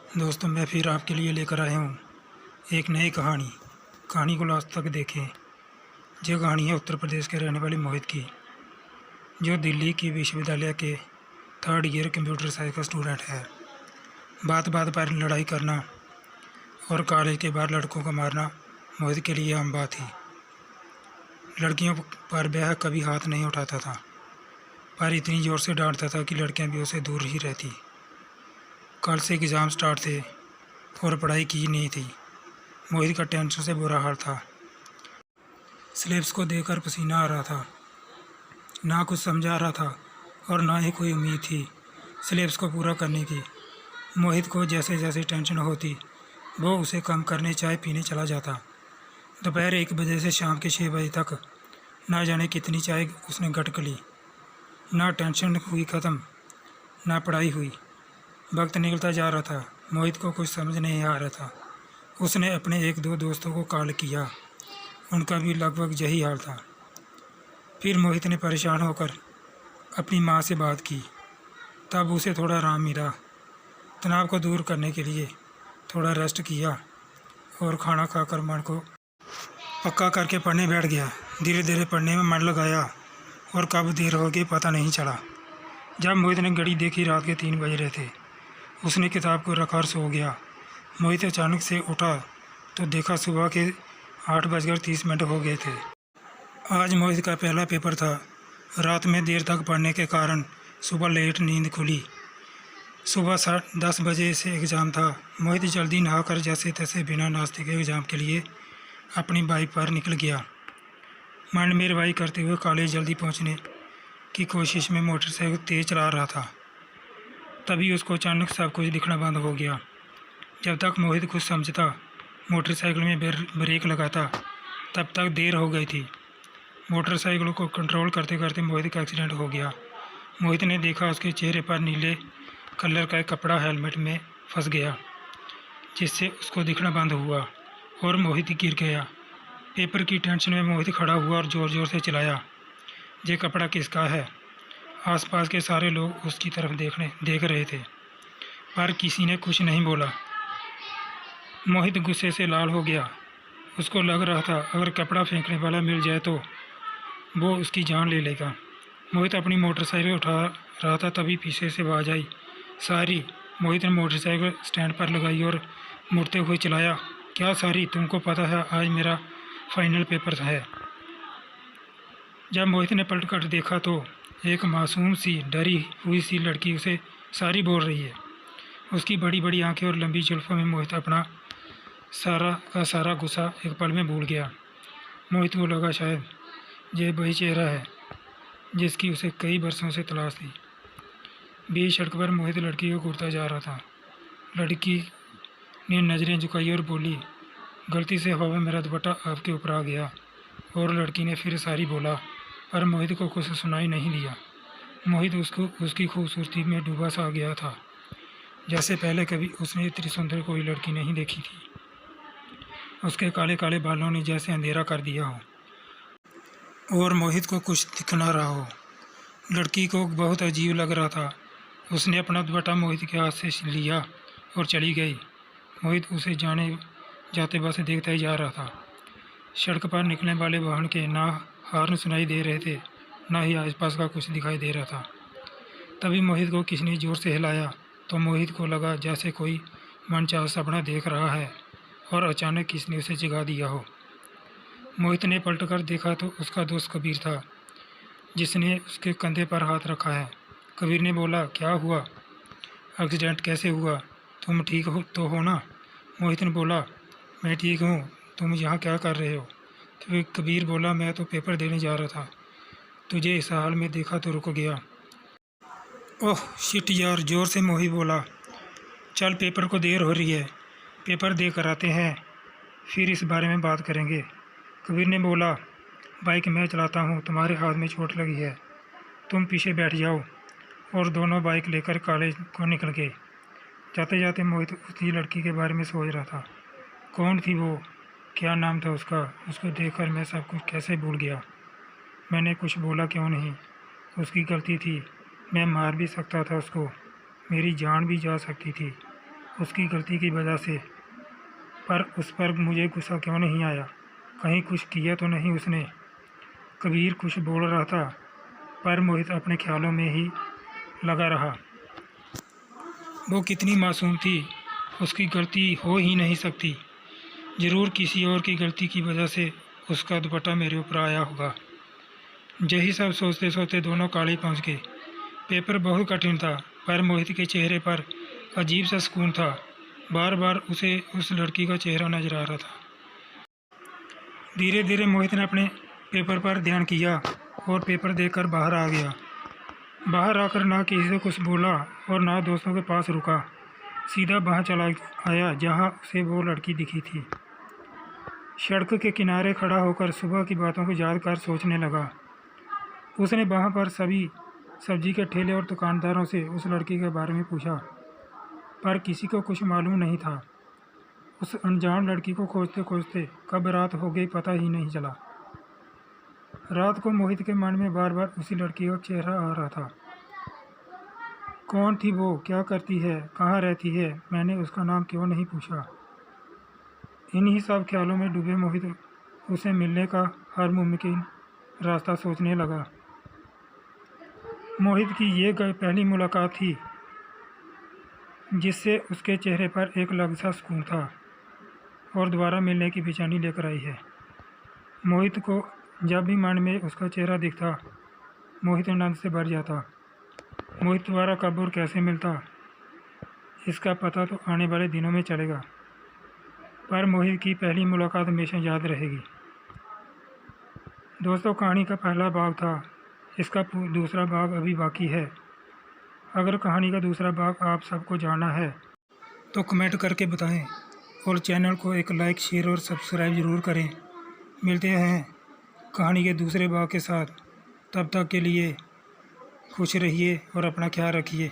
दोस्तों, मैं फिर आपके लिए लेकर आया हूँ एक नई कहानी को लास्ट तक देखें। यह कहानी है उत्तर प्रदेश के रहने वाले मोहित की, जो दिल्ली की विश्वविद्यालय के 3rd ईयर कंप्यूटर साइंस का स्टूडेंट है। बात बात पर लड़ाई करना और कॉलेज के बाहर लड़कों को मारना मोहित के लिए आम बात थी। लड़कियों पर वह कभी हाथ नहीं उठाता था, पर इतनी ज़ोर से डांटता था कि लड़कियां भी उसे दूर ही रहती। कल से एग्ज़ाम स्टार्ट थे और पढ़ाई की नहीं थी। मोहित का टेंशन से बुरा हाल था। सिलेबस को देखकर पसीना आ रहा था। ना कुछ समझा रहा था और ना ही कोई उम्मीद थी सिलेबस को पूरा करने की। मोहित को जैसे जैसे टेंशन होती वो उसे कम करने चाय पीने चला जाता। दोपहर 1 बजे से शाम के 6 बजे तक ना जाने कितनी चाय उसने गटक ली। ना टेंशन हुई ख़त्म, ना पढ़ाई हुई। वक्त निकलता जा रहा था। मोहित को कुछ समझ नहीं आ रहा था। उसने अपने 1-2 दोस्तों को कॉल किया, उनका भी लगभग यही हाल था। फिर मोहित ने परेशान होकर अपनी माँ से बात की। तब उसे थोड़ा आराम मिला। तनाव को दूर करने के लिए थोड़ा रेस्ट किया और खाना खाकर मन को पक्का करके पढ़ने बैठ गया। धीरे धीरे पढ़ने में मन लगाया और कब देर हो गई पता नहीं चला। जब मोहित ने घड़ी देखी, रात के 3 बज रहे थे। उसने किताब को रखा और सो गया। मोहित अचानक से उठा तो देखा सुबह के 8:30 हो गए थे। आज मोहित का पहला पेपर था। रात में देर तक पढ़ने के कारण सुबह लेट नींद खुली। सुबह 10 बजे से एग्ज़ाम था। मोहित जल्दी नहाकर जैसे तैसे बिना नाश्ते के एग्ज़ाम के लिए अपनी बाइक पर निकल गया। मन में रिवाई करते हुए कॉलेज जल्दी पहुंचने की कोशिश में मोटरसाइकिल तेज़ चला रहा था। तभी उसको अचानक सब कुछ दिखना बंद हो गया। जब तक मोहित कुछ समझता, मोटरसाइकिल में ब्रेक लगाता, तब तक देर हो गई थी। मोटरसाइकिल को कंट्रोल करते करते मोहित का एक्सीडेंट हो गया। मोहित ने देखा उसके चेहरे पर नीले कलर का एक कपड़ा हेलमेट में फंस गया, जिससे उसको दिखना बंद हुआ और मोहित गिर गया। पेपर की टेंशन में मोहित खड़ा हुआ और ज़ोर ज़ोर से चिल्लाया, ये कपड़ा किसका है? आसपास के सारे लोग उसकी तरफ देख रहे थे, पर किसी ने कुछ नहीं बोला। मोहित गुस्से से लाल हो गया। उसको लग रहा था अगर कपड़ा फेंकने वाला मिल जाए तो वो उसकी जान ले लेगा। मोहित अपनी मोटरसाइकिल उठा रहा था, तभी पीछे से आवाज़ आई, सारी। मोहित ने मोटरसाइकिल स्टैंड पर लगाई और मुड़ते हुए चिल्लाया, क्या सारी, तुमको पता है आज मेरा फाइनल पेपर है? जब मोहित ने पलट कर देखा तो एक मासूम सी डरी हुई सी लड़की उसे सारी बोल रही है। उसकी बड़ी बड़ी आंखें और लंबी जुल्फ़ों में मोहित अपना सारा का सारा गुस्सा एक पल में भूल गया। मोहित को लगा शायद ये वही चेहरा है जिसकी उसे कई बरसों से तलाश थी। बीच सड़क पर मोहित लड़की को घूरता जा रहा था। लड़की ने नज़रें झुकाई और बोली, गलती से हवा में मेरा दुपट्टा आपके ऊपर आ गया। और लड़की ने फिर सारी बोला, पर मोहित को कुछ सुनाई नहीं दिया। मोहित उसकी खूबसूरती में डूबा सा गया था, जैसे पहले कभी उसने इतनी सुंदर कोई लड़की नहीं देखी थी। उसके काले काले बालों ने जैसे अंधेरा कर दिया हो और मोहित को कुछ दिख ना रहा हो। लड़की को बहुत अजीब लग रहा था। उसने अपना दुपट्टा मोहित के हाथ से लिया और चली गई। मोहित उसे जाते बस देखता ही जा रहा था। सड़क पर निकलने वाले वाहन के ना हॉर्न सुनाई दे रहे थे, ना ही आसपास का कुछ दिखाई दे रहा था। तभी मोहित को किसी ने जोर से हिलाया तो मोहित को लगा जैसे कोई मनचाहा सपना देख रहा है और अचानक किसी ने उसे जगा दिया हो। मोहित ने पलटकर देखा तो उसका दोस्त कबीर था, जिसने उसके कंधे पर हाथ रखा है। कबीर ने बोला, क्या हुआ? एक्सीडेंट कैसे हुआ? तुम ठीक हो तो हो ना? मोहित ने बोला, मैं ठीक हूँ, तुम यहाँ क्या कर रहे हो? तो कबीर बोला, मैं तो पेपर देने जा रहा था, तुझे इस हाल में देखा तो रुक गया। ओह शिट यार, ज़ोर से मोहित बोला, चल पेपर को देर हो रही है, पेपर दे कर आते हैं, फिर इस बारे में बात करेंगे। कबीर ने बोला, बाइक मैं चलाता हूँ, तुम्हारे हाथ में चोट लगी है, तुम पीछे बैठ जाओ। और दोनों बाइक लेकर कॉलेज को निकल गए। जाते जाते मोहित उसी लड़की के बारे में सोच रहा था। कौन थी वो? क्या नाम था उसका? उसको देखकर मैं सब कुछ कैसे भूल गया? मैंने कुछ बोला क्यों नहीं? उसकी गलती थी, मैं मार भी सकता था उसको, मेरी जान भी जा सकती थी। उसकी गलती की वजह से, पर उस पर मुझे गुस्सा क्यों नहीं आया? कहीं कुछ किया तो नहीं उसने? कबीर कुछ बोल रहा था, पर मोहित अपने ख्यालों में ही लगा रहा। वो कितनी मासूम थी, उसकी गलती हो ही नहीं सकती। ज़रूर किसी और की गलती की वजह से उसका दुपट्टा मेरे ऊपर आया होगा। यही सब सोचते सोचते दोनों कॉलेज पहुंच गए। पेपर बहुत कठिन था, पर मोहित के चेहरे पर अजीब सा सुकून था। बार बार उसे उस लड़की का चेहरा नजर आ रहा था। धीरे धीरे मोहित ने अपने पेपर पर ध्यान किया और पेपर देकर बाहर आ गया। बाहर आकर ना किसी से कुछ बोला और ना दोस्तों के पास रुका। सीधा वहाँ चला आया जहाँ उसे वो लड़की दिखी थी। सड़क के किनारे खड़ा होकर सुबह की बातों को याद कर सोचने लगा। उसने वहाँ पर सभी सब्जी के ठेले और दुकानदारों से उस लड़की के बारे में पूछा, पर किसी को कुछ मालूम नहीं था। उस अनजान लड़की को खोजते खोजते कब रात हो गई पता ही नहीं चला। रात को मोहित के मन में बार बार उसी लड़की का चेहरा आ रहा था। कौन थी वो, क्या करती है, कहाँ रहती है, मैंने उसका नाम क्यों नहीं पूछा? इन्हीं सब ख्यालों में डूबे मोहित उसे मिलने का हर मुमकिन रास्ता सोचने लगा। मोहित की ये पहली मुलाकात थी जिससे उसके चेहरे पर एक अलग सा सुकून था और दोबारा मिलने की बेचैनी लेकर आई है। मोहित को जब भी मन में उसका चेहरा दिखता, मोहित आनंद से भर जाता। मोहित दोबारा कब और कैसे मिलता, इसका पता तो आने वाले दिनों में चलेगा, पर मोहित की पहली मुलाकात हमेशा याद रहेगी। दोस्तों, कहानी का पहला भाग था, इसका दूसरा भाग अभी बाकी है। अगर कहानी का दूसरा भाग आप सबको जानना है तो कमेंट करके बताएं और चैनल को एक लाइक, शेयर और सब्सक्राइब ज़रूर करें। मिलते हैं कहानी के दूसरे भाग के साथ। तब तक के लिए खुश रहिए और अपना ख्याल रखिए।